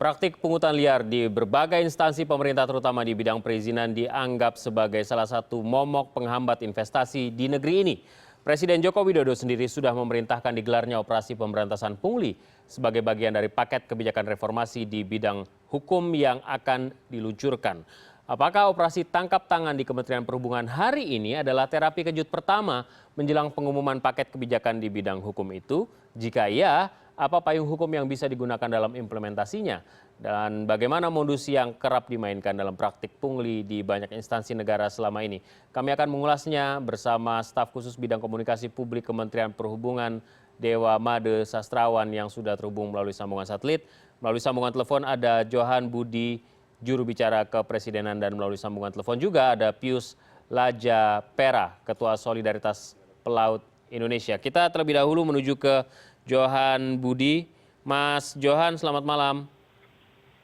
Praktik pungutan liar di berbagai instansi pemerintah terutama di bidang perizinan dianggap sebagai salah satu momok penghambat investasi di negeri ini. Presiden Joko Widodo sendiri sudah memerintahkan digelarnya operasi pemberantasan pungli sebagai bagian dari paket kebijakan reformasi di bidang hukum yang akan diluncurkan. Apakah operasi tangkap tangan di Kementerian Perhubungan hari ini adalah terapi kejut pertama menjelang pengumuman paket kebijakan di bidang hukum itu? Jika iya, apa payung hukum yang bisa digunakan dalam implementasinya? Dan bagaimana modus yang kerap dimainkan dalam praktik pungli di banyak instansi negara selama ini? Kami akan mengulasnya bersama staf khusus bidang komunikasi publik Kementerian Perhubungan Dewa Made Sastrawan yang sudah terhubung melalui sambungan satelit. Melalui sambungan telepon ada Johan Budi, juru bicara kepresidenan, dan melalui sambungan telepon juga ada Pius Laja Pera, Ketua Solidaritas Pelaut Indonesia. Kita terlebih dahulu menuju ke Johan Budi. Mas Johan, selamat malam.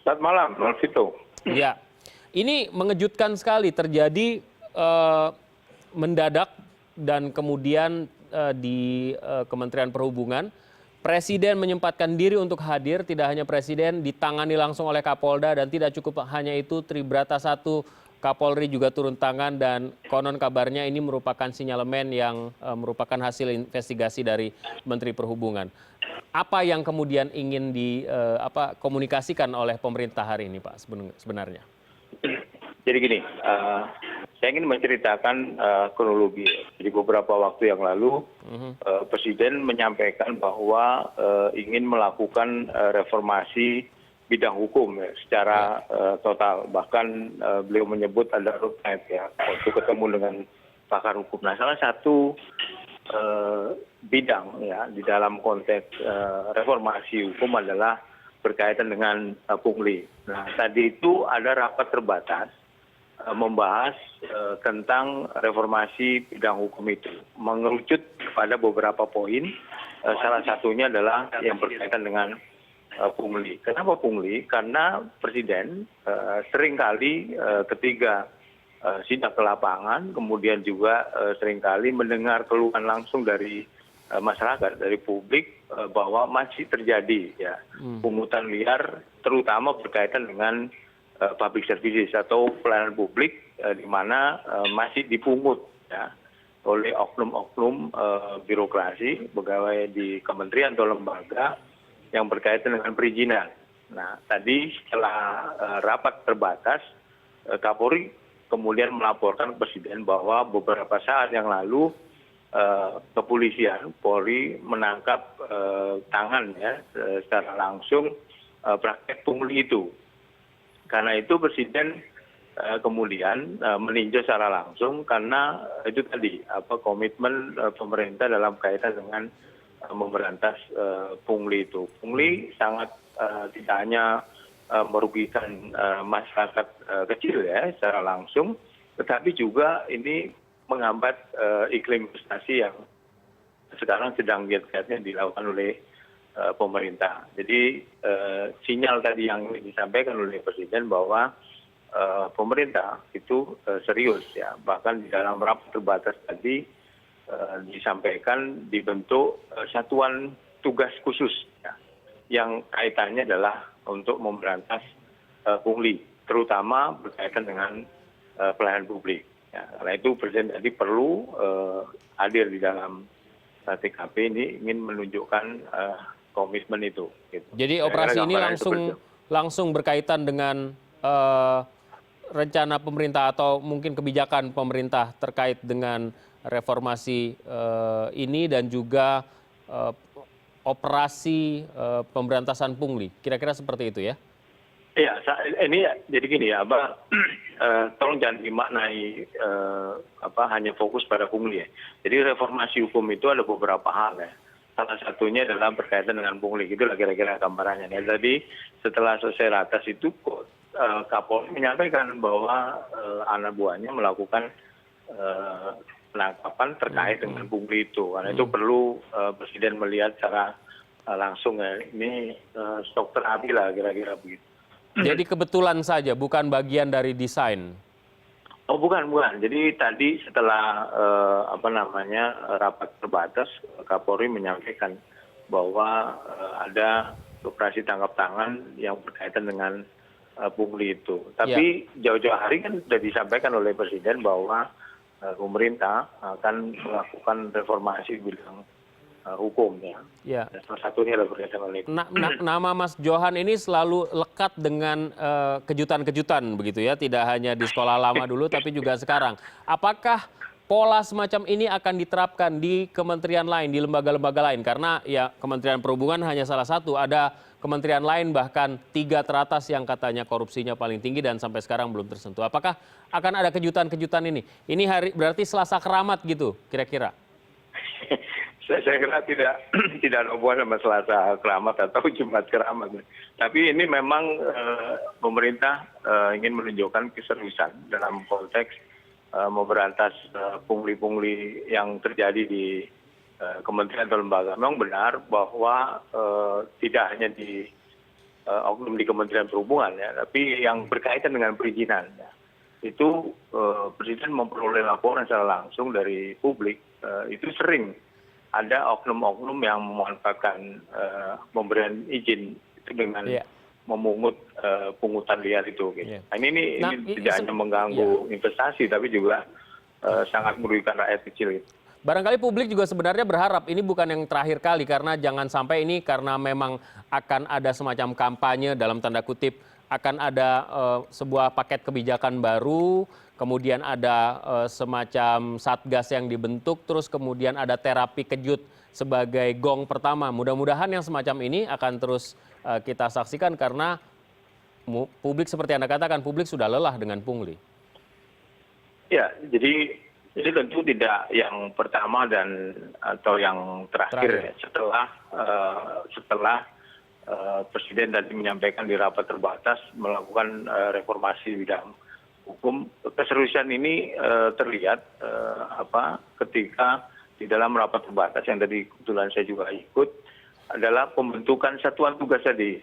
Selamat malam, Mas Vito. Ya, ini mengejutkan sekali terjadi mendadak dan kemudian di Kementerian Perhubungan. Presiden menyempatkan diri untuk hadir, tidak hanya presiden, ditangani langsung oleh Kapolda, dan tidak cukup hanya itu, Tribrata 1 Kapolri juga turun tangan, dan konon kabarnya ini merupakan sinyalemen yang merupakan hasil investigasi dari Menteri Perhubungan. Apa yang kemudian ingin dikomunikasikan oleh pemerintah hari ini, Pak, sebenarnya? Jadi gini, saya ingin menceritakan kronologi. Jadi beberapa waktu yang lalu, Presiden menyampaikan bahwa ingin melakukan reformasi bidang hukum ya, secara total. Bahkan beliau menyebut ada roadmap ya untuk ketemu dengan pakar hukum. Nah, salah satu bidang ya di dalam konteks reformasi hukum adalah berkaitan dengan pungli. Nah, tadi itu ada rapat terbatas membahas tentang reformasi bidang hukum itu, mengerucut pada beberapa poin. Salah satunya adalah yang berkaitan dengan pungli. Kenapa pungli? Karena Presiden seringkali ketika sidak ke lapangan, kemudian juga seringkali mendengar keluhan langsung dari masyarakat, dari publik, bahwa masih terjadi ya pungutan liar, terutama berkaitan dengan public services atau pelayanan publik, di mana masih dipungut ya oleh oknum-oknum birokrasi, pegawai di kementerian atau lembaga yang berkaitan dengan perizinan. Nah, tadi setelah rapat terbatas, Kapolri kemudian melaporkan ke Presiden bahwa beberapa saat yang lalu kepolisian Polri menangkap tangan ya secara langsung praktek pungli itu. Karena itu Presiden kemudian meninjau secara langsung, karena itu tadi komitmen pemerintah dalam kaitan dengan memberantas pungli itu. Pungli sangat tidak hanya merugikan masyarakat kecil ya secara langsung, tetapi juga ini menghambat iklim investasi yang sekarang sedang giat-giatnya dilakukan oleh pemerintah. Jadi sinyal tadi yang disampaikan oleh Presiden bahwa pemerintah itu serius ya. Bahkan di dalam rapat terbatas tadi disampaikan dibentuk satuan tugas khusus ya, yang kaitannya adalah untuk memberantas pungli, terutama berkaitan dengan pelayanan publik. Ya, karena itu Presiden tadi perlu hadir di dalam TKP ini, ingin menunjukkan komitmen itu. Gitu. Jadi operasi ini langsung berkaitan dengan rencana pemerintah atau mungkin kebijakan pemerintah terkait dengan reformasi ini dan juga operasi pemberantasan pungli. Kira-kira seperti itu ya? Iya, ini jadi gini ya, tolong jangan dimaknai hanya fokus pada pungli ya. Jadi reformasi hukum itu ada beberapa hal ya. Salah satunya adalah berkaitan dengan pungli, gitu lah kira-kira gambarannya. Ya, tadi setelah selesai ratas itu Kapolri menyampaikan bahwa anak buahnya melakukan penangkapan terkait dengan pungli itu. Karena itu perlu Presiden melihat secara langsung ya. Ini stok terapi lah kira-kira begitu. Jadi kebetulan saja, bukan bagian dari desain. Oh bukan. Jadi tadi setelah rapat terbatas, Kapolri menyampaikan bahwa ada operasi tangkap tangan yang berkaitan dengan pungli itu. Tapi jauh-jauh hari kan sudah disampaikan oleh Presiden bahwa pemerintah akan melakukan reformasi bidang hukum ya. Dan salah satunya adalah berkaitan dengan itu. Nama Mas Johan ini selalu lekat dengan kejutan-kejutan begitu ya, tidak hanya di sekolah lama dulu tapi juga sekarang. Apakah pola semacam ini akan diterapkan di kementerian lain, di lembaga-lembaga lain? Karena ya Kementerian Perhubungan hanya salah satu, ada kementerian lain bahkan 3 teratas yang katanya korupsinya paling tinggi dan sampai sekarang belum tersentuh. Apakah akan ada kejutan-kejutan ini? Ini hari berarti Selasa Keramat gitu kira-kira? Saya kira tidak ada hubungan sama Selasa Keramat atau Jumat Keramat. Tapi ini memang pemerintah ingin menunjukkan keseriusan dalam konteks memberantas pungli-pungli yang terjadi di kementerian atau lembaga. Memang benar bahwa tidak hanya di oknum di Kementerian Perhubungan ya, tapi yang berkaitan dengan perizinan ya. Itu Presiden memperoleh laporan secara langsung dari publik, itu sering ada oknum-oknum yang memanfaatkan pemberian izin itu dengan memungut pungutan liar itu. Gitu. Nah, ini tidak hanya mengganggu investasi, tapi juga sangat merugikan rakyat kecil. Gitu. Barangkali publik juga sebenarnya berharap ini bukan yang terakhir kali, karena jangan sampai ini karena memang akan ada semacam kampanye dalam tanda kutip, akan ada sebuah paket kebijakan baru, kemudian ada semacam satgas yang dibentuk, terus kemudian ada terapi kejut sebagai gong pertama. Mudah-mudahan yang semacam ini akan terus kita saksikan karena publik seperti Anda katakan, publik sudah lelah dengan pungli. Ya, jadi ini tentu tidak yang pertama dan atau yang terakhir. Setelah Presiden tadi menyampaikan di rapat terbatas melakukan reformasi bidang hukum. Keseriusan ini terlihat ketika di dalam rapat terbatas yang tadi kebetulan saya juga ikut adalah pembentukan satuan tugas tadi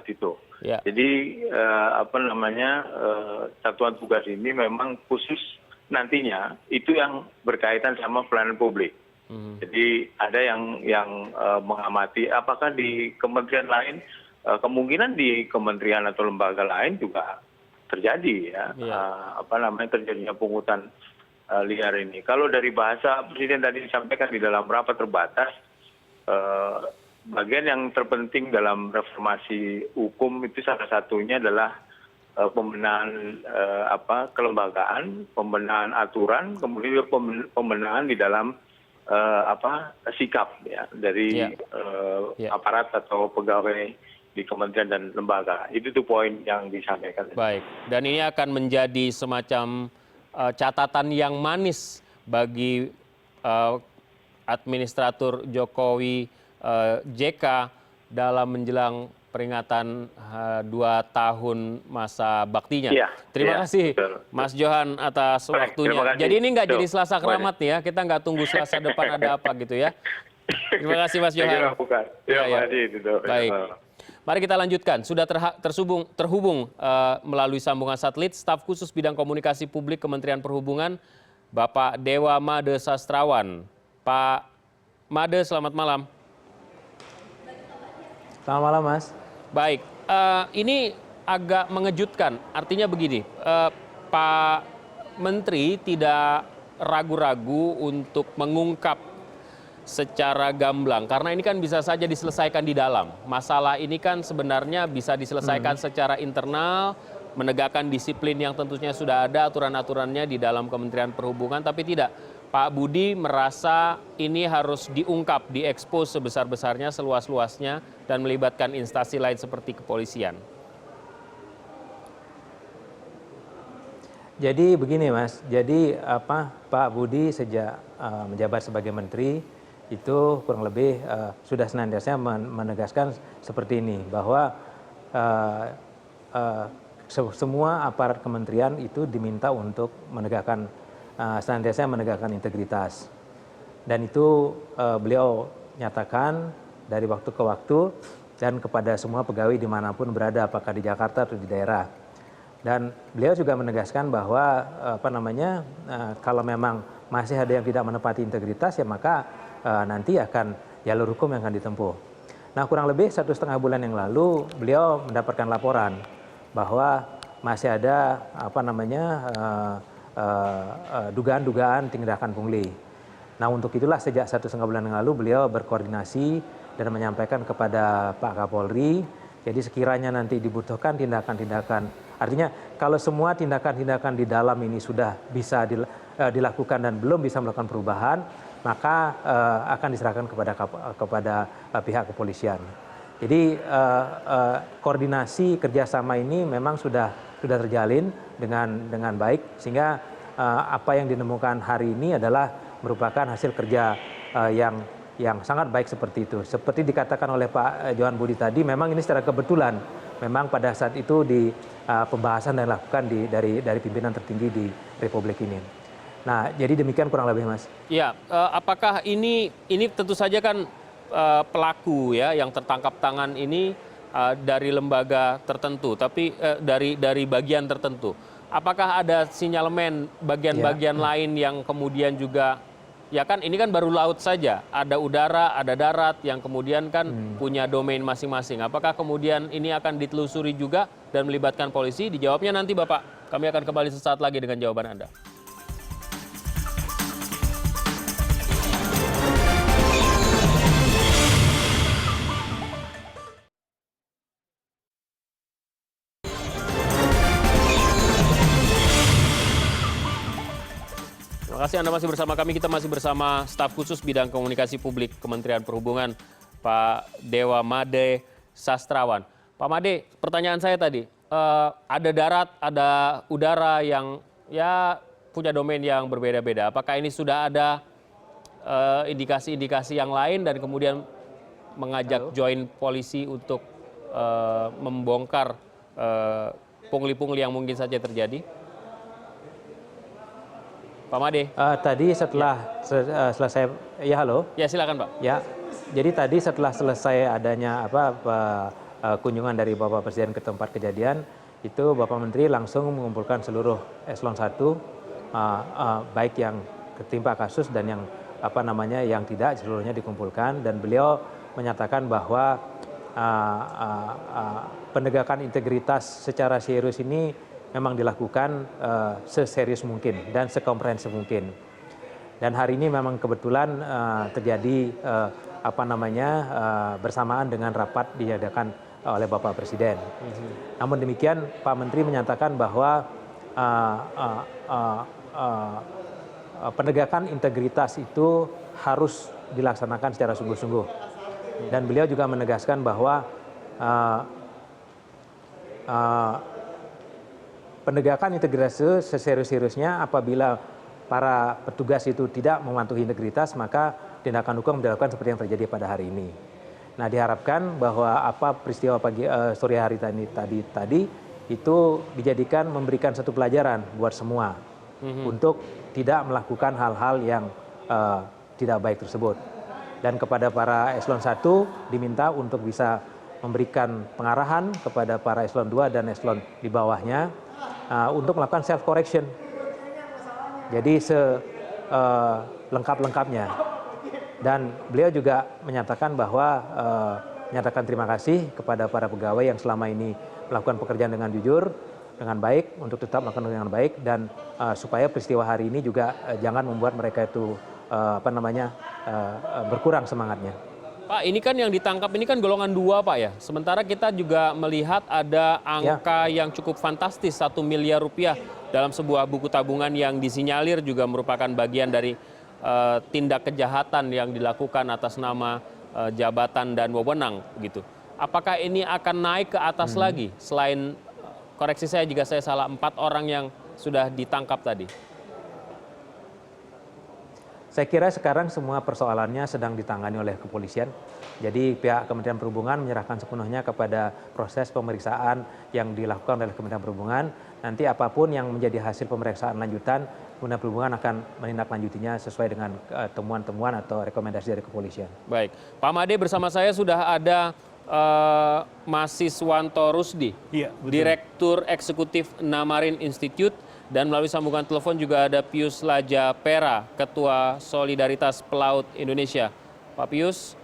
Tito. Jadi satuan tugas ini memang khusus nantinya itu yang berkaitan sama pelayanan publik. Jadi ada yang mengamati apakah di kementerian lain, kemungkinan di kementerian atau lembaga lain juga terjadi ya, terjadinya pungutan liar ini. Kalau dari bahasa Presiden tadi disampaikan di dalam rapat terbatas, bagian yang terpenting dalam reformasi hukum itu salah satunya adalah pembenahan kelembagaan, pembenahan aturan, kemudian pembenahan di dalam sikap ya dari aparat atau pegawai di kementerian dan lembaga. Itu tuh poin yang disampaikan. Baik, dan ini akan menjadi semacam catatan yang manis bagi administratur Jokowi JK dalam menjelang peringatan 2 tahun masa baktinya. Terima kasih Mas Johan atas waktunya. Jadi ini nggak jadi Selasa Keramat nih ya, kita nggak tunggu Selasa depan ada apa gitu ya. Terima kasih Mas Johan. Baik, mari kita lanjutkan. Sudah terhubung melalui sambungan satelit staf khusus bidang komunikasi publik Kementerian Perhubungan, Bapak Dewa Made Sastrawan. Pak Made, selamat malam. Selamat malam Mas. Baik, ini agak mengejutkan. Artinya begini, Pak Menteri tidak ragu-ragu untuk mengungkap secara gamblang. Karena ini kan bisa saja diselesaikan di dalam. Masalah ini kan sebenarnya bisa diselesaikan secara internal, menegakkan disiplin yang tentunya sudah ada aturan-aturannya di dalam Kementerian Perhubungan, tapi tidak. Pak Budi merasa ini harus diungkap, diekspos sebesar-besarnya, seluas-luasnya, dan melibatkan instansi lain seperti kepolisian. Jadi begini Mas, jadi Pak Budi sejak menjabat sebagai menteri itu kurang lebih sudah senantiasa menegaskan seperti ini, bahwa semua aparat kementerian itu diminta untuk senantiasa menegakkan integritas. Dan itu beliau nyatakan dari waktu ke waktu dan kepada semua pegawai dimanapun berada, apakah di Jakarta atau di daerah. Dan beliau juga menegaskan bahwa kalau memang masih ada yang tidak menepati integritas, ya maka nanti akan jalur hukum yang akan ditempuh. Nah, kurang lebih 1,5 bulan yang lalu beliau mendapatkan laporan bahwa masih ada dugaan-dugaan tindakan pungli. Nah, untuk itulah sejak 1,5 bulan yang lalu beliau berkoordinasi dan menyampaikan kepada Pak Kapolri. Jadi sekiranya nanti dibutuhkan tindakan-tindakan, artinya kalau semua tindakan-tindakan di dalam ini sudah bisa dilakukan dan belum bisa melakukan perubahan, maka akan diserahkan kepada pihak kepolisian. Jadi koordinasi kerjasama ini memang sudah terjalin dengan baik, sehingga apa yang ditemukan hari ini adalah merupakan hasil kerja yang sangat baik seperti itu. Seperti dikatakan oleh Pak Johan Budi tadi, memang ini secara kebetulan, memang pada saat itu di pembahasan dan dilakukan dari pimpinan tertinggi di Republik ini. Nah, jadi demikian kurang lebih, Mas. Ya, apakah ini tentu saja kan pelaku ya yang tertangkap tangan ini dari lembaga tertentu, tapi dari bagian tertentu. Apakah ada sinyalemen bagian-bagian lain yang kemudian juga, ya kan ini kan baru laut saja, ada udara, ada darat yang kemudian kan punya domain masing-masing. Apakah kemudian ini akan ditelusuri juga dan melibatkan polisi? Dijawabnya nanti Bapak. Kami akan kembali sesaat lagi dengan jawaban Anda. Terima kasih Anda masih bersama kami. Kita masih bersama staf khusus bidang komunikasi publik Kementerian Perhubungan, Pak Dewa Made Sastrawan. Pak Made, pertanyaan saya tadi, ada darat, ada udara yang ya punya domain yang berbeda-beda. Apakah ini sudah ada indikasi-indikasi yang lain dan kemudian mengajak join polisi untuk membongkar pungli-pungli yang mungkin saja terjadi? Pak Made. Tadi setelah selesai, ya halo. Ya silakan Pak. Ya, jadi tadi setelah selesai adanya kunjungan dari Bapak Presiden ke tempat kejadian, itu Bapak Menteri langsung mengumpulkan seluruh eselon 1, baik yang ketimpa kasus dan yang yang tidak, seluruhnya dikumpulkan, dan beliau menyatakan bahwa penegakan integritas secara serius ini memang dilakukan seserius mungkin dan sekomprehensif mungkin. Dan hari ini memang kebetulan terjadi bersamaan dengan rapat diadakan oleh Bapak Presiden. Namun demikian Pak Menteri menyatakan bahwa penegakan integritas itu harus dilaksanakan secara sungguh-sungguh. Dan beliau juga menegaskan bahwa penegakan integritas seserius-seriusnya apabila para petugas itu tidak mematuhi integritas, maka tindakan hukum dilakukan seperti yang terjadi pada hari ini. Nah, diharapkan bahwa peristiwa sore hari tadi itu dijadikan memberikan satu pelajaran buat semua untuk tidak melakukan hal-hal yang tidak baik tersebut. Dan kepada para eselon 1 diminta untuk bisa memberikan pengarahan kepada para eselon 2 dan eselon di bawahnya untuk melakukan self correction. Jadi lengkap-lengkapnya. Dan beliau juga menyatakan bahwa menyatakan terima kasih kepada para pegawai yang selama ini melakukan pekerjaan dengan jujur, dengan baik, untuk tetap melakukan dengan baik, dan supaya peristiwa hari ini juga jangan membuat mereka itu berkurang semangatnya. Pak, ini kan yang ditangkap ini kan golongan 2 Pak ya. Sementara kita juga melihat ada angka yang cukup fantastis, 1 miliar rupiah dalam sebuah buku tabungan yang disinyalir juga merupakan bagian dari tindak kejahatan yang dilakukan atas nama jabatan dan wewenang gitu. Apakah ini akan naik ke atas lagi selain, koreksi saya jika saya salah, 4 orang yang sudah ditangkap tadi? Saya kira sekarang semua persoalannya sedang ditangani oleh kepolisian. Jadi pihak Kementerian Perhubungan menyerahkan sepenuhnya kepada proses pemeriksaan yang dilakukan oleh Kementerian Perhubungan. Nanti apapun yang menjadi hasil pemeriksaan lanjutan, Kementerian Perhubungan akan menindaklanjutinya sesuai dengan temuan-temuan atau rekomendasi dari kepolisian. Baik, Pak Made, bersama saya sudah ada Mas Siswanto Rusdi, Direktur Eksekutif Namarin Institute. Dan melalui sambungan telepon juga ada Pius Laja Pera, Ketua Solidaritas Pelaut Indonesia. Pak Pius,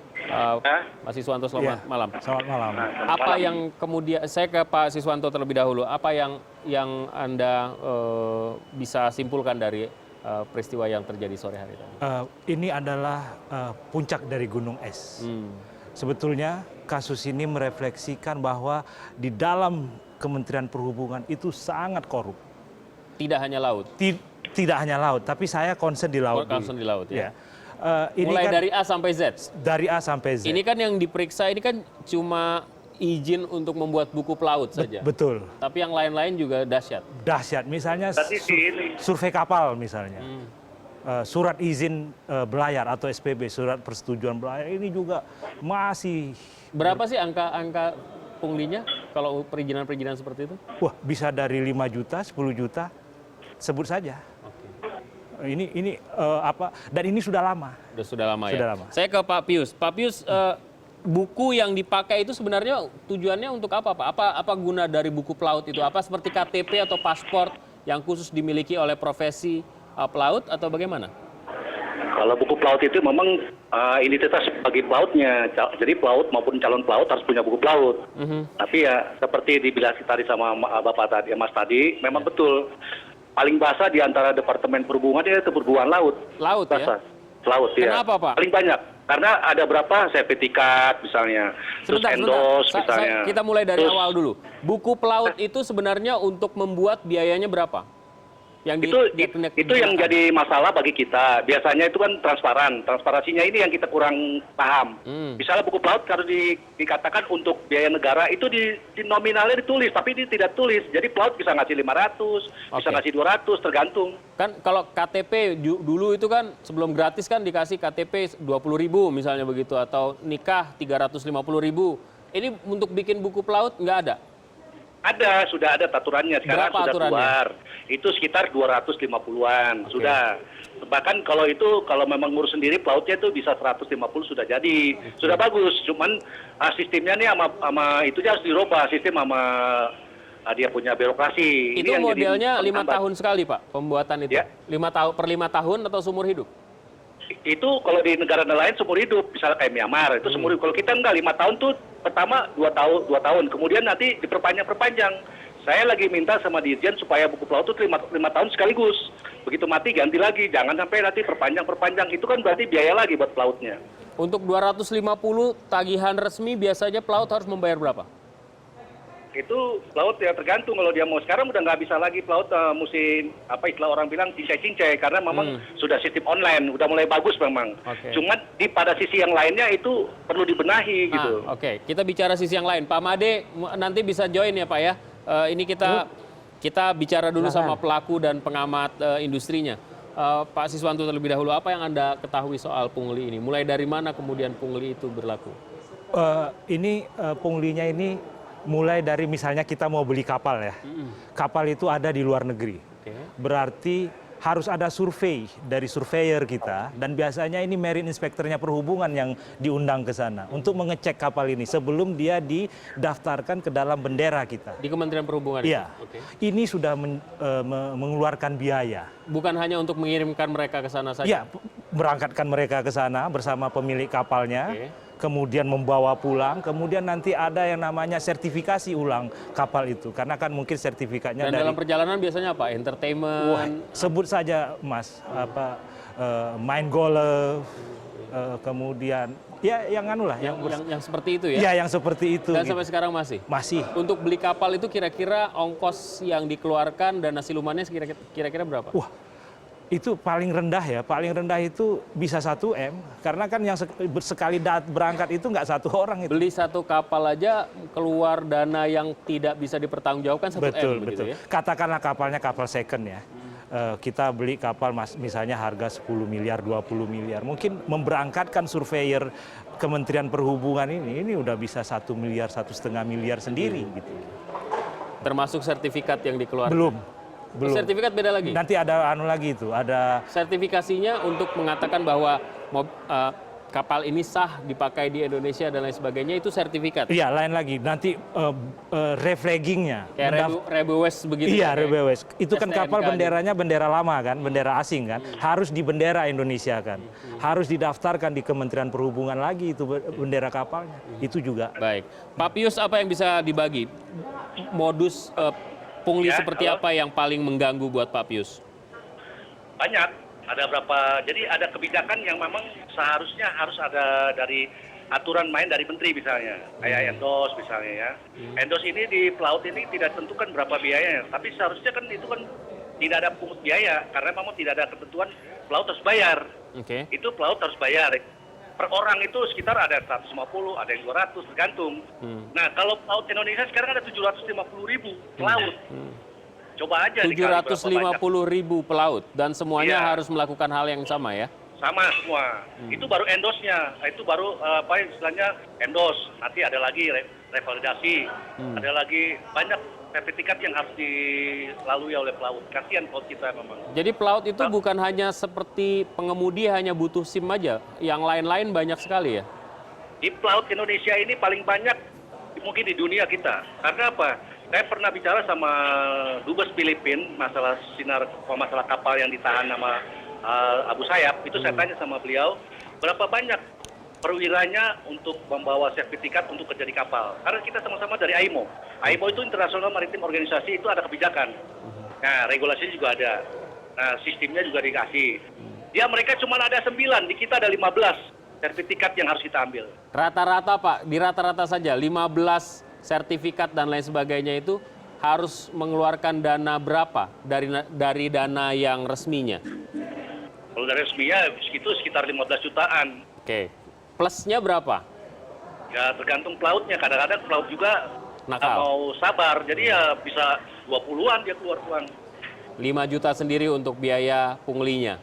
Mas Siswanto, selamat malam. Selamat malam. Apa yang kemudian, saya ke Pak Siswanto terlebih dahulu, apa yang Anda bisa simpulkan dari peristiwa yang terjadi sore hari tadi? Ini adalah puncak dari gunung es. Sebetulnya kasus ini merefleksikan bahwa di dalam Kementerian Perhubungan itu sangat korup. Tidak hanya laut? Tidak hanya laut, tapi saya concern di laut. Concern di laut, ya. Ini mulai kan, dari A sampai Z? Dari A sampai Z. Ini kan yang diperiksa, ini kan cuma izin untuk membuat buku pelaut saja. Betul. Tapi yang lain-lain juga dahsyat. Dahsyat, misalnya survei kapal misalnya. Surat izin belayar atau SPB, surat persetujuan belayar, ini juga masih... Berapa sih angka punglinya kalau perizinan-perizinan seperti itu? Wah, bisa dari 5 juta, 10 juta, sebut saja. Ini dan ini sudah lama. Sudah lama ya. Sudah lama. Saya ke Pak Pius. Pak Pius, buku yang dipakai itu sebenarnya tujuannya untuk apa, Pak? Apa guna dari buku pelaut itu? Apa seperti KTP atau paspor yang khusus dimiliki oleh profesi pelaut atau bagaimana? Kalau buku pelaut itu memang identitas bagi pelautnya. Jadi pelaut maupun calon pelaut harus punya buku pelaut. Tapi ya seperti dibilang tadi sama Bapak tadi, Mas tadi, memang betul. Paling basah di antara Departemen Perhubungan itu perhubungan laut. Laut basah. Ya? Laut ya. Kenapa, Pak? Paling banyak. Karena ada berapa sertifikat misalnya. Sebentar. Misalnya. Kita mulai dari awal dulu. Buku pelaut itu sebenarnya untuk membuat biayanya berapa? Itu yang jadi masalah bagi kita. Biasanya itu kan transparan. Transparansinya ini yang kita kurang paham. Misalnya buku pelaut kalau dikatakan untuk biaya negara itu di nominalnya ditulis, tapi ini tidak tulis. Jadi pelaut bisa ngasih 500, bisa ngasih 200, tergantung. Kan kalau KTP dulu itu kan sebelum gratis kan dikasih KTP 20.000 misalnya begitu, atau nikah 350.000. Ini untuk bikin buku pelaut nggak ada? Ada, sudah ada aturannya. Sekarang berapa sudah aturannya? Keluar. Itu sekitar 250-an. Sudah. Bahkan kalau memang ngurus sendiri pelautnya itu bisa 150 sudah jadi. Sudah bagus. Cuman sistemnya nih sama itu harus dirubah sistem sama dia punya birokrasi. Itu modelnya 5 tahun sekali, Pak, pembuatan itu. Ya? 5 tahun atau seumur hidup? Itu kalau di negara lain seumur hidup, misalnya kayak Myanmar itu seumur hidup. Kalau kita enggak, 5 tahun tuh pertama 2 tahun, kemudian nanti diperpanjang. Saya lagi minta sama Dirjen supaya buku pelaut itu 5 tahun sekaligus. Begitu mati ganti lagi, jangan sampai nanti perpanjang. Itu kan berarti biaya lagi buat pelautnya. Untuk 250 tagihan resmi biasanya pelaut harus membayar berapa? Itu pelaut ya tergantung, kalau dia mau sekarang udah nggak bisa lagi pelaut mesti istilah orang bilang cincai-cincai karena memang sudah sistem online, udah mulai bagus memang. Cuman pada sisi yang lainnya itu perlu dibenahi gitu. Kita bicara sisi yang lain. Pak Made nanti bisa join ya Pak ya. Ini kita bicara dulu sama pelaku dan pengamat industrinya. Pak Siswanto terlebih dahulu, apa yang Anda ketahui soal pungli ini? Mulai dari mana kemudian pungli itu berlaku? Punglinya ini mulai dari misalnya kita mau beli kapal ya. Kapal itu ada di luar negeri. Berarti harus ada survei dari surveyor kita, dan biasanya ini marine inspekturnya perhubungan yang diundang ke sana untuk mengecek kapal ini sebelum dia didaftarkan ke dalam bendera kita. Di Kementerian Perhubungan? Iya. Ini sudah mengeluarkan biaya. Bukan hanya untuk mengirimkan mereka ke sana saja? Iya, berangkatkan mereka ke sana bersama pemilik kapalnya. Kemudian membawa pulang, kemudian nanti ada yang namanya sertifikasi ulang kapal itu, karena kan mungkin sertifikatnya dan dalam perjalanan biasanya apa? Entertainment? Sebut saja Mas, main golf, kemudian ya yang yang seperti itu ya? Iya, yang seperti itu. Dan sampai sekarang masih? Masih. Untuk beli kapal itu kira-kira ongkos yang dikeluarkan dan silumannya kira-kira berapa? Itu paling rendah ya, paling rendah itu bisa 1 M, karena kan yang sekali berangkat itu nggak 1 orang itu. Beli 1 kapal aja keluar dana yang tidak bisa dipertanggungjawabkan 1 M. Betul. Ya? Katakanlah kapalnya kapal second ya. Kita beli kapal misalnya harga 10 miliar, 20 miliar. Mungkin memberangkatkan surveyor Kementerian Perhubungan ini udah bisa 1 miliar, 1,5 miliar sendiri gitu. Termasuk sertifikat yang dikeluarkan? Belum. Sertifikat beda lagi? Nanti ada lagi itu, ada... Sertifikasinya untuk mengatakan bahwa kapal ini sah dipakai di Indonesia dan lain sebagainya, itu sertifikat? Iya, lain lagi. Nanti reflaggingnya. Kayak Rebewes begitu? Iya, ya? Rebewes. Itu kan kapal STNK benderanya bendera lama kan, bendera asing kan. Harus di bendera Indonesia kan. Harus didaftarkan di Kementerian Perhubungan lagi itu bendera kapalnya. Itu juga. Baik. Pak Pius, apa yang bisa dibagi? Modus pungli Ya, seperti halo. apa yang paling mengganggu buat Pak Pius? Banyak, ada berapa, jadi ada kebijakan yang memang seharusnya harus ada dari aturan main dari menteri misalnya, kayak endos misalnya ya. Endos ini di pelaut ini tidak tentukan berapa biayanya, tapi seharusnya kan itu kan tidak ada pungut biaya, karena memang tidak ada ketentuan pelaut harus bayar. Oke. Itu pelaut harus bayar. Per orang itu sekitar ada 150, ada yang 200, tergantung. Nah, kalau pelaut Indonesia sekarang ada 750.000 pelaut. Coba aja dikali berapa banyak. 750.000 pelaut dan semuanya Iya. harus melakukan hal yang sama ya? Sama semua. Itu baru endosnya. Itu baru apa istilahnya endos. Nanti ada lagi revalidasi. Ada lagi banyak sertifikat yang harus dilalui oleh pelaut. Kasihan pelaut kita memang. Jadi pelaut itu bukan hanya seperti pengemudi hanya butuh SIM aja, yang lain-lain banyak sekali ya? Di pelaut Indonesia ini paling banyak mungkin di dunia kita. Karena apa? Saya pernah bicara sama Dubes Filipin masalah masalah kapal yang ditahan sama Abu Sayyaf. Itu saya tanya sama beliau, berapa banyak perwiranya untuk membawa sertifikat untuk kerja di kapal. Karena kita sama-sama dari AIMO. AIMO itu International Maritime Organization, itu ada kebijakan. Nah, regulasinya juga ada. Nah, sistemnya juga dikasih. Ya, mereka cuma ada 9, di kita ada 15 sertifikat yang harus kita ambil. Rata-rata Pak, di rata-rata saja 15 sertifikat dan lain sebagainya itu harus mengeluarkan dana berapa dari dana yang resminya? Kalau dari resminya itu sekitar 15 jutaan. Oke. Plusnya berapa? Ya tergantung pelautnya. Kadang-kadang pelaut juga Nakal. mau sabar. Jadi ya bisa 20-an dia keluar uang. 5 juta sendiri untuk biaya punglinya.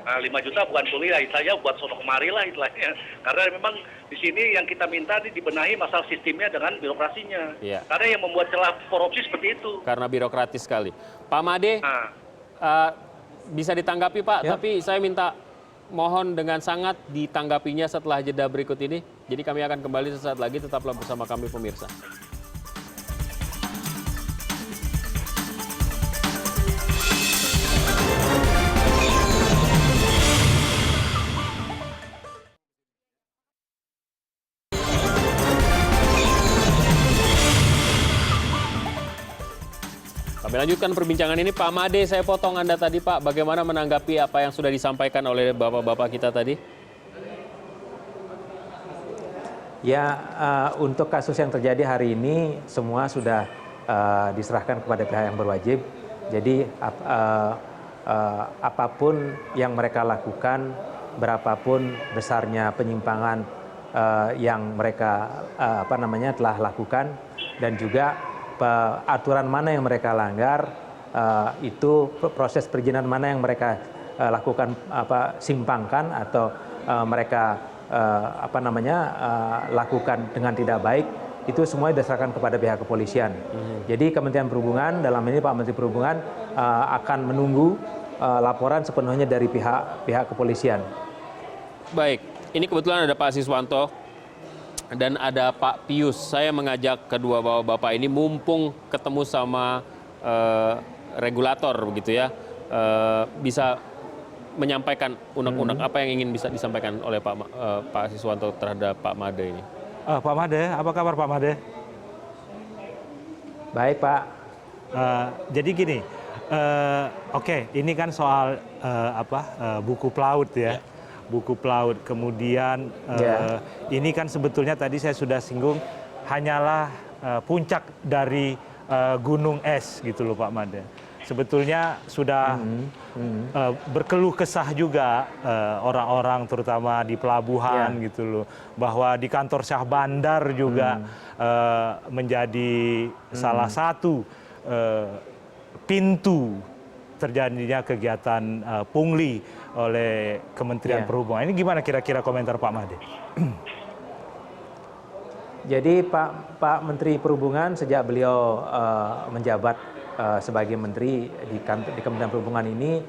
Nah, 5 juta bukan pulih lah, istilahnya buat sono kemari lah istilahnya. Karena memang di sini yang kita minta dibenahi masalah sistemnya dengan birokrasinya. Iya. Karena yang membuat celah korupsi seperti itu. Karena birokratis sekali. Pak Made, Nah, bisa ditanggapi Pak, Ya. tapi saya minta mohon dengan sangat ditanggapinya setelah jeda berikut ini. Jadi kami akan kembali sesaat lagi, tetaplah bersama kami pemirsa. Kami lanjutkan perbincangan ini. Pak Made, saya potong Anda tadi Pak. Bagaimana menanggapi apa yang sudah disampaikan oleh bapak-bapak kita tadi? Ya, untuk kasus yang terjadi hari ini semua sudah diserahkan kepada pihak yang berwajib. Jadi apapun yang mereka lakukan, berapapun besarnya penyimpangan yang mereka telah lakukan, dan juga aturan mana yang mereka langgar, itu proses perizinan mana yang mereka lakukan simpangkan atau mereka lakukan dengan tidak baik, itu semua didasarkan kepada pihak kepolisian. Jadi Kementerian Perhubungan, dalam ini Pak Menteri Perhubungan akan menunggu laporan sepenuhnya dari pihak kepolisian. Baik, ini kebetulan ada Pak Siswanto dan ada Pak Pius. Saya mengajak kedua bapak-bapak ini mumpung ketemu sama regulator begitu ya, bisa menyampaikan unek-unek apa yang ingin bisa disampaikan oleh Pak Siswanto terhadap Pak Made ini. Pak Made, apa kabar Pak Made? Baik Pak. Jadi gini, oke, ini kan soal buku pelaut ya. Buku pelaut, kemudian ini kan sebetulnya tadi saya sudah singgung hanyalah puncak dari gunung es gitu loh Pak Made. Sebetulnya sudah berkeluh kesah juga orang-orang terutama di pelabuhan gitu loh, bahwa di kantor Syah Bandar juga menjadi salah satu pintu terjadinya kegiatan pungli oleh Kementerian Perhubungan. Ini gimana kira-kira komentar Pak Made? Jadi Pak Menteri Perhubungan sejak beliau menjabat sebagai menteri di Kementerian Perhubungan ini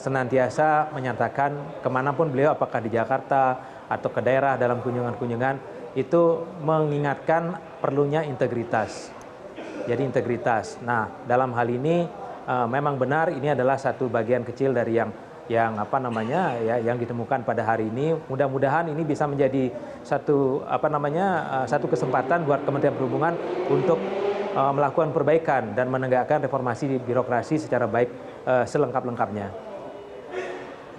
senantiasa menyatakan kemanapun beliau, apakah di Jakarta atau ke daerah dalam kunjungan-kunjungan itu mengingatkan perlunya integritas. Jadi integritas. Nah, dalam hal ini memang benar ini adalah satu bagian kecil dari yang apa namanya ya yang ditemukan pada hari ini. Mudah-mudahan ini bisa menjadi satu apa namanya satu kesempatan buat Kementerian Perhubungan untuk melakukan perbaikan dan menegakkan reformasi di birokrasi secara baik selengkap-lengkapnya.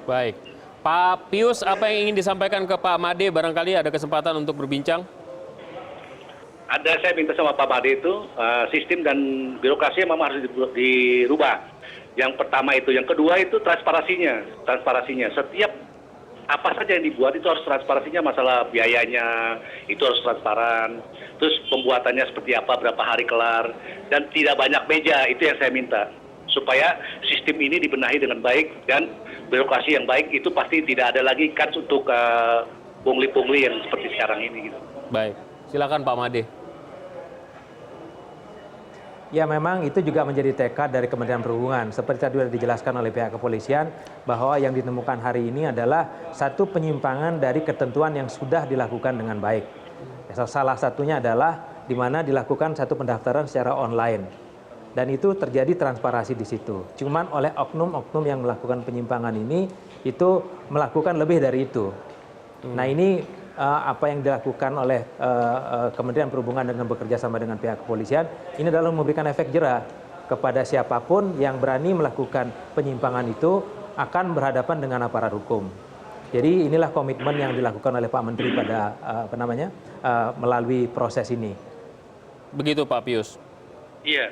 Baik. Pak Pius, apa yang ingin disampaikan ke Pak Made? Barangkali ada kesempatan untuk berbincang. Ada, saya minta sama Pak Made itu sistem dan birokrasi memang harus dirubah. Yang pertama itu, yang kedua itu transparansinya. Setiap apa saja yang dibuat itu harus transparansinya, masalah biayanya itu harus transparan. Terus pembuatannya seperti apa, berapa hari kelar, dan tidak banyak meja, itu yang saya minta. Supaya sistem ini dibenahi dengan baik dan birokrasi yang baik itu pasti tidak ada lagi kans untuk pungli-pungli yang seperti sekarang ini. Gitu. Baik, silakan Pak Made. Ya memang itu juga menjadi tekad dari Kementerian Perhubungan. Seperti tadi sudah dijelaskan oleh pihak kepolisian bahwa yang ditemukan hari ini adalah satu penyimpangan dari ketentuan yang sudah dilakukan dengan baik. Salah satunya adalah di mana dilakukan satu pendaftaran secara online. Dan itu terjadi transparansi di situ. Cuman oleh oknum-oknum yang melakukan penyimpangan ini itu melakukan lebih dari itu. Nah ini apa yang dilakukan oleh Kementerian Perhubungan dengan bekerja sama dengan pihak kepolisian ini adalah memberikan efek jera kepada siapapun yang berani melakukan penyimpangan itu akan berhadapan dengan aparat hukum. Jadi inilah komitmen yang dilakukan oleh Pak Menteri pada melalui proses ini. Begitu Pak Pius. Iya,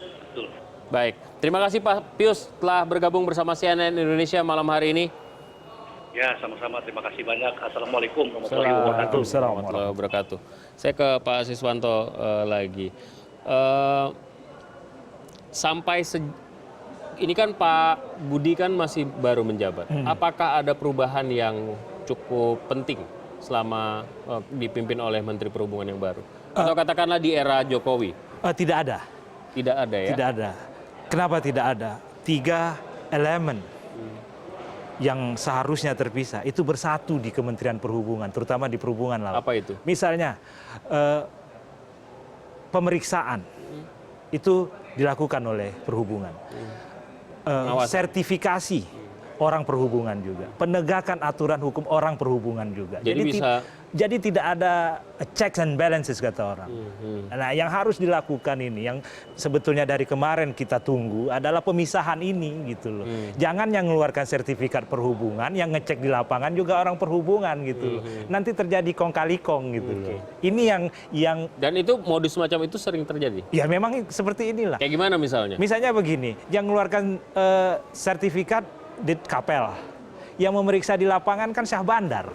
betul. Baik, terima kasih Pak Pius telah bergabung bersama CNN Indonesia malam hari ini. Ya, sama-sama. Terima kasih banyak. Assalamualaikum warahmatullahi wabarakatuh. Saya ke Pak Siswanto lagi. Ini kan Pak Budi kan masih baru menjabat. Apakah ada perubahan yang cukup penting selama dipimpin oleh Menteri Perhubungan yang baru? Atau katakanlah di era Jokowi? Tidak ada. Tidak ada ya? Tidak ada. Kenapa tidak ada? 3 elemen yang seharusnya terpisah itu bersatu di Kementerian Perhubungan, terutama di perhubungan laut. Apa itu? Misalnya pemeriksaan itu dilakukan oleh perhubungan, sertifikasi orang perhubungan juga, penegakan aturan hukum orang perhubungan juga. Jadi tidak ada checks and balances kata orang. Nah, yang harus dilakukan ini, yang sebetulnya dari kemarin kita tunggu adalah pemisahan ini gitu loh. Jangan yang mengeluarkan sertifikat perhubungan, yang ngecek di lapangan juga orang perhubungan gitu loh. Nanti terjadi kong kali kong gitu loh. Ini yang dan itu modus semacam itu sering terjadi. Ya memang seperti inilah. Kayak gimana misalnya? Misalnya begini, yang mengeluarkan sertifikat Ditkapel, yang memeriksa di lapangan kan Syah Bandar.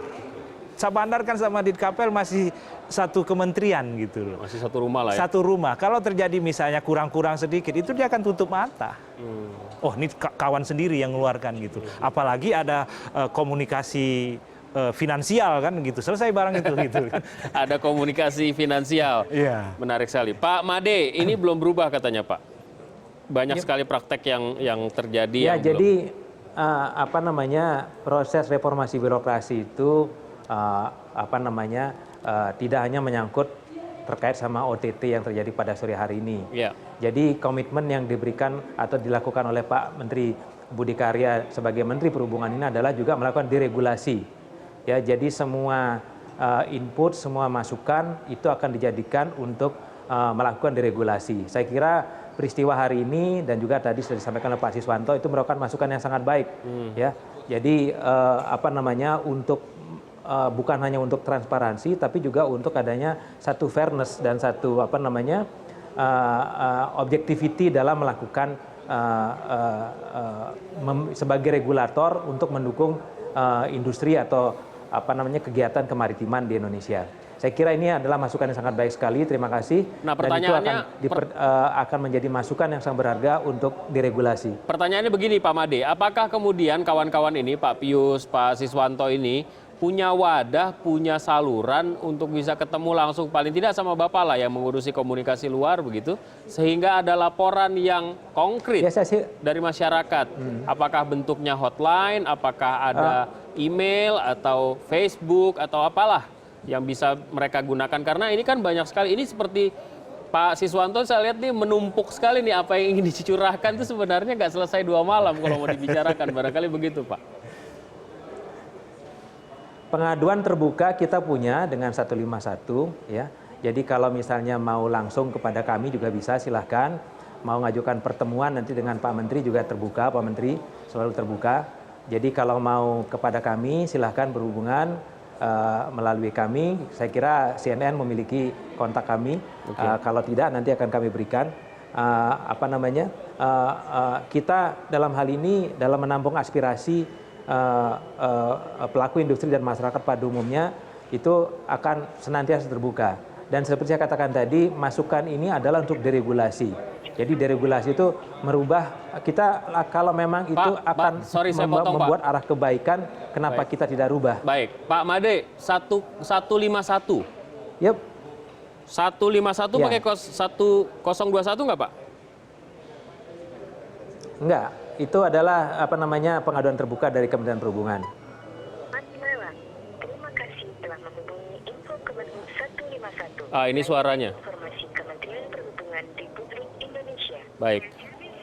Syah Bandar kan sama Ditkapel masih satu kementerian gitu loh. Masih satu rumah lah ya? Satu rumah. Kalau terjadi misalnya kurang-kurang sedikit, itu dia akan tutup mata. Oh ini kawan sendiri yang mengeluarkan gitu. Apalagi ada komunikasi finansial kan gitu. Selesai barang itu gitu. Ada komunikasi finansial. Iya. Menarik sekali. Pak Made, ini belum berubah katanya Pak. Banyak sekali praktek yang terjadi. Ya, yang jadi proses reformasi birokrasi itu tidak hanya menyangkut terkait sama OTT yang terjadi pada sore hari ini. Ya. Jadi komitmen yang diberikan atau dilakukan oleh Pak Menteri Budi Karya sebagai Menteri Perhubungan ini adalah juga melakukan deregulasi. Ya, jadi semua input, semua masukan itu akan dijadikan untuk melakukan deregulasi. Saya kira peristiwa hari ini dan juga tadi sudah disampaikan oleh Pak Siswanto itu merupakan masukan yang sangat baik. Ya, jadi untuk bukan hanya untuk transparansi, tapi juga untuk adanya satu fairness dan satu objectivity dalam melakukan sebagai regulator untuk mendukung industri atau kegiatan kemaritiman di Indonesia. Saya kira ini adalah masukan yang sangat baik sekali. Terima kasih. Nah, pertanyaannya, dan itu akan menjadi masukan yang sangat berharga untuk diregulasi. Pertanyaannya begini Pak Made, apakah kemudian kawan-kawan ini, Pak Pius, Pak Siswanto ini punya wadah, punya saluran untuk bisa ketemu langsung paling tidak sama Bapak lah yang mengurusi komunikasi luar begitu, sehingga ada laporan yang konkret dari masyarakat. Apakah bentuknya hotline, apakah ada email atau Facebook atau apalah yang bisa mereka gunakan, karena ini kan banyak sekali, ini seperti Pak Siswanto saya lihat nih menumpuk sekali nih apa yang ingin dicurahkan itu sebenarnya nggak selesai 2 malam kalau mau dibicarakan, barangkali begitu Pak. Pengaduan terbuka kita punya dengan 151 ya. Jadi kalau misalnya mau langsung kepada kami juga bisa, silahkan. Mau ngajukan pertemuan nanti dengan Pak Menteri juga terbuka, Pak Menteri selalu terbuka. Jadi kalau mau kepada kami silahkan berhubungan melalui kami. Saya kira CNN memiliki kontak kami. Kalau tidak nanti akan kami berikan. Kita dalam hal ini dalam menampung aspirasi pelaku industri dan masyarakat pada umumnya itu akan senantiasa terbuka. Dan seperti saya katakan tadi, masukan ini adalah untuk deregulasi. Jadi deregulasi itu merubah kita, kalau memang itu akan membuat arah kebaikan, kenapa kita tidak rubah? Baik, Pak Made, 151. Yep. 151 pakai 1021 nggak Pak? Enggak, itu adalah pengaduan terbuka dari Kementerian Perhubungan. Terima kasih telah menghubungi Info Kemenhub 151. Ini suaranya. Informasi Kementerian Perhubungan Republik Indonesia. Baik.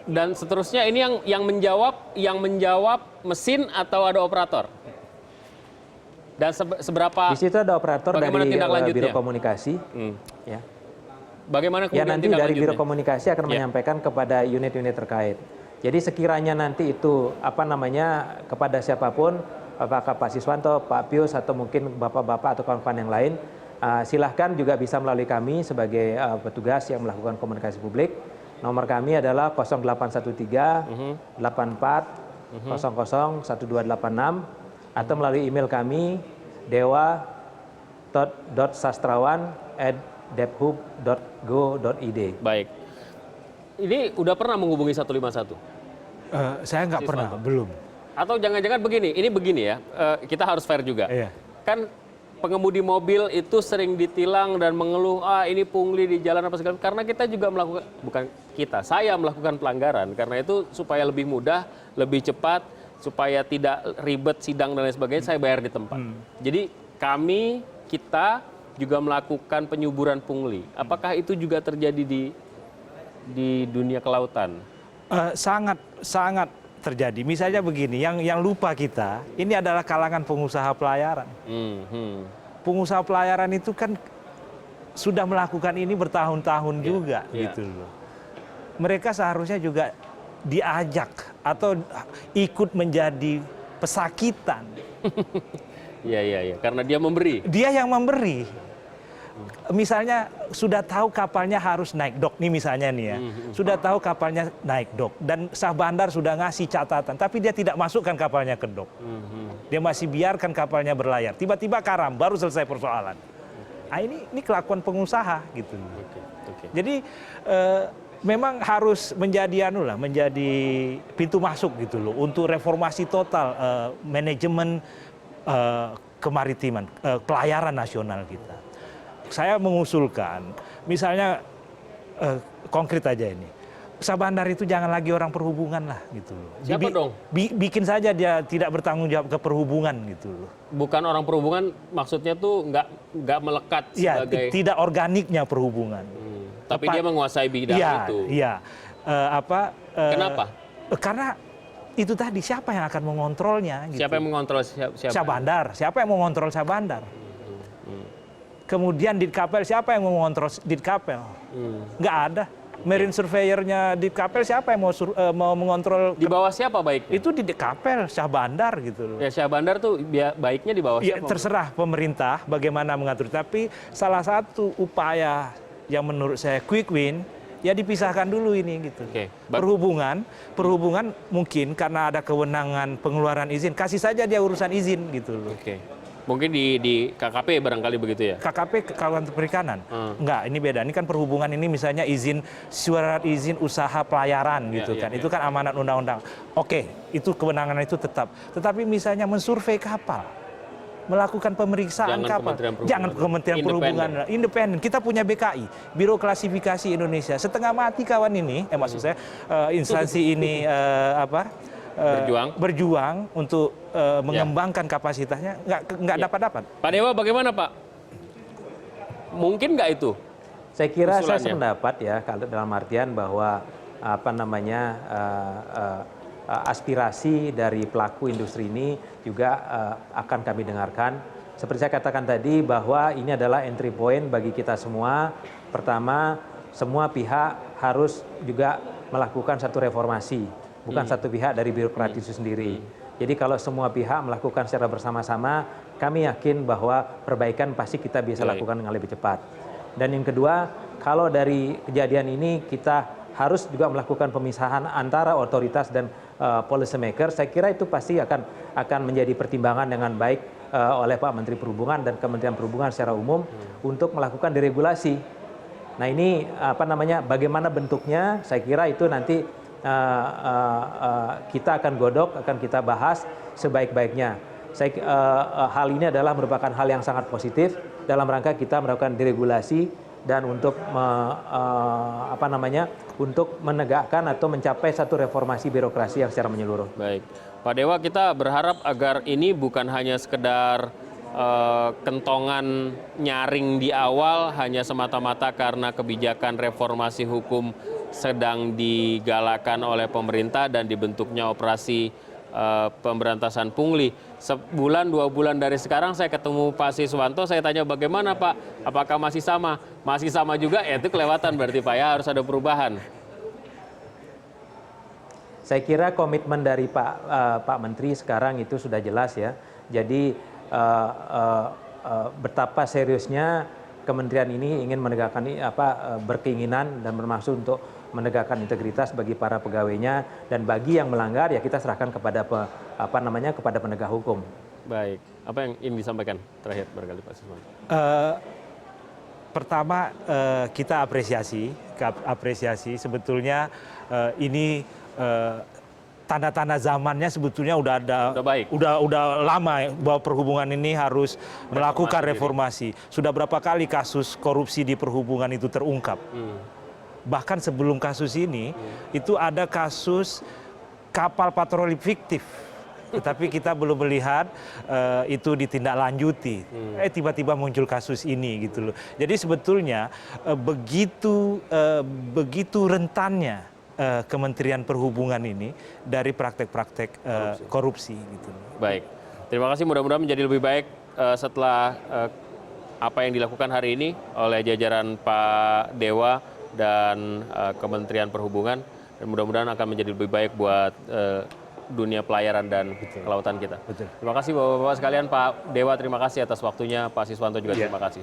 Dan seterusnya ini yang menjawab mesin atau ada operator? Dan seberapa? Di situ ada operator dari Biro Komunikasi. Ya. Bagaimana kemudian nanti dari Biro Komunikasi akan menyampaikan kepada unit-unit terkait. Jadi sekiranya nanti itu kepada siapapun, apakah Pak Siswanto, Pak Pius atau mungkin bapak-bapak atau kawan-kawan yang lain, silahkan juga bisa melalui kami sebagai petugas yang melakukan komunikasi publik. Nomor kami adalah 0813 84 00 1286 atau melalui email kami dewa.sastrawan@debhub.go.id. Baik. Ini udah pernah menghubungi 151? Saya nggak pernah, belum. Atau jangan-jangan begini, ini begini ya, kita harus fair juga. Iya. Kan pengemudi mobil itu sering ditilang dan mengeluh, ini pungli di jalan apa segala, karena kita juga melakukan, saya melakukan pelanggaran, karena itu supaya lebih mudah, lebih cepat, supaya tidak ribet sidang dan lain sebagainya, saya bayar di tempat. Jadi kita juga melakukan penyuburan pungli. Apakah itu juga terjadi di dunia kelautan? Sangat terjadi. Misalnya begini, yang lupa kita, ini adalah kalangan pengusaha pelayaran. Pengusaha pelayaran itu kan sudah melakukan ini bertahun-tahun juga, gitu loh. Mereka seharusnya juga diajak atau ikut menjadi pesakitan. Iya, karena dia memberi. Dia yang memberi. Misalnya sudah tahu kapalnya harus naik dok nih misalnya nih ya. Sudah tahu kapalnya naik dok dan sah bandar sudah ngasih catatan, tapi dia tidak masukkan kapalnya ke dok. Dia masih biarkan kapalnya berlayar. Tiba-tiba karam, baru selesai persoalan. Nah, ini kelakuan pengusaha gitu. Jadi memang harus menjadi menjadi pintu masuk gitu loh untuk reformasi total manajemen kemaritiman, pelayaran nasional kita. Saya mengusulkan, misalnya konkret aja ini, sah bandar itu jangan lagi orang perhubungan lah gitu loh. Siapa dong? Bikin saja dia tidak bertanggung jawab ke perhubungan gitu loh. Bukan orang perhubungan, maksudnya tuh nggak melekat sebagai. Tidak organiknya perhubungan. Tapi dia menguasai bidang itu. Iya. Kenapa? Karena itu tadi siapa yang akan mengontrolnya? Gitu. Siapa yang mengontrol siapa? Sah bandar. Siapa yang mengontrol sah bandar? Kemudian Ditkapel, siapa yang mau mengontrol Ditkapel? Nggak ada. Marine surveyor-nya Ditkapel siapa yang mau mengontrol? Di bawah siapa baiknya? Itu Ditkapel, Syah Bandar gitu loh. Ya Syah Bandar tuh baiknya di bawah siapa? Terserah pemerintah bagaimana mengatur. Tapi salah satu upaya yang menurut saya quick win, ya dipisahkan dulu ini gitu. Perhubungan mungkin karena ada kewenangan pengeluaran izin, kasih saja dia urusan izin gitu loh. Mungkin di KKP barangkali begitu ya? KKP Kawasan Perikanan? Enggak, ini beda. Ini kan perhubungan ini misalnya surat izin usaha pelayaran gitu kan. Itu kan amanat undang-undang. Oke, itu kewenangan itu tetap. Tetapi misalnya mensurvei kapal, melakukan pemeriksaan kapal. Jangan Kementerian Perhubungan. Independen. Kita punya BKI, Biro Klasifikasi Indonesia. Setengah mati kawan ini, maksud saya instansi ini berjuang untuk mengembangkan kapasitasnya, nggak dapat-dapat. Pak Dewa bagaimana Pak? Mungkin nggak itu? Saya kira saya usulannya? sependapat ya, kalau dalam artian bahwa aspirasi dari pelaku industri ini juga akan kami dengarkan. Seperti saya katakan tadi bahwa ini adalah entry point bagi kita semua. Pertama, semua pihak harus juga melakukan satu reformasi, bukan satu pihak dari birokrat itu sendiri. Jadi kalau semua pihak melakukan secara bersama-sama, kami yakin bahwa perbaikan pasti kita bisa lakukan dengan lebih cepat. Dan yang kedua, kalau dari kejadian ini kita harus juga melakukan pemisahan antara otoritas dan policy maker. Saya kira itu pasti akan menjadi pertimbangan dengan baik oleh Pak Menteri Perhubungan dan Kementerian Perhubungan secara umum untuk melakukan deregulasi. Nah ini bagaimana bentuknya? Saya kira itu nanti kita akan godok, akan kita bahas sebaik-baiknya. Hal ini adalah merupakan hal yang sangat positif dalam rangka kita melakukan deregulasi dan untuk untuk menegakkan atau mencapai satu reformasi birokrasi yang secara menyeluruh. Baik, Pak Dewa, kita berharap agar ini bukan hanya sekedar kentongan nyaring di awal hanya semata-mata karena kebijakan reformasi hukum sedang digalakan oleh pemerintah dan dibentuknya operasi pemberantasan pungli. Sebulan 2 bulan dari sekarang saya ketemu Pak Siswanto, saya tanya bagaimana Pak, apakah masih sama? Masih sama juga, ya itu kelewatan berarti Pak ya, harus ada perubahan. Saya kira komitmen dari Pak Menteri sekarang itu sudah jelas ya. Jadi betapa seriusnya kementerian ini ingin menegakkan berkeinginan dan bermaksud untuk menegakkan integritas bagi para pegawainya, dan bagi yang melanggar ya kita serahkan kepada kepada penegak hukum. Baik, apa yang ingin disampaikan terakhir barangkali Pak Siswanto? Pertama kita apresiasi sebetulnya ini tanda-tanda zamannya sebetulnya udah ada, udah lama bahwa perhubungan ini harus melakukan reformasi. Sudah berapa kali kasus korupsi di perhubungan itu terungkap. Bahkan sebelum kasus ini itu ada kasus kapal patroli fiktif, tetapi kita belum melihat itu ditindaklanjuti. Tiba-tiba muncul kasus ini gitu loh. Jadi sebetulnya begitu rentannya Kementerian Perhubungan ini dari praktek-praktek korupsi gitu. Baik, terima kasih, mudah-mudahan menjadi lebih baik setelah apa yang dilakukan hari ini oleh jajaran Pak Dewa dan Kementerian Perhubungan, dan mudah-mudahan akan menjadi lebih baik buat dunia pelayaran dan kelautan kita. Terima kasih Bapak-Bapak sekalian, Pak Dewa terima kasih atas waktunya, Pak Siswanto juga terima kasih.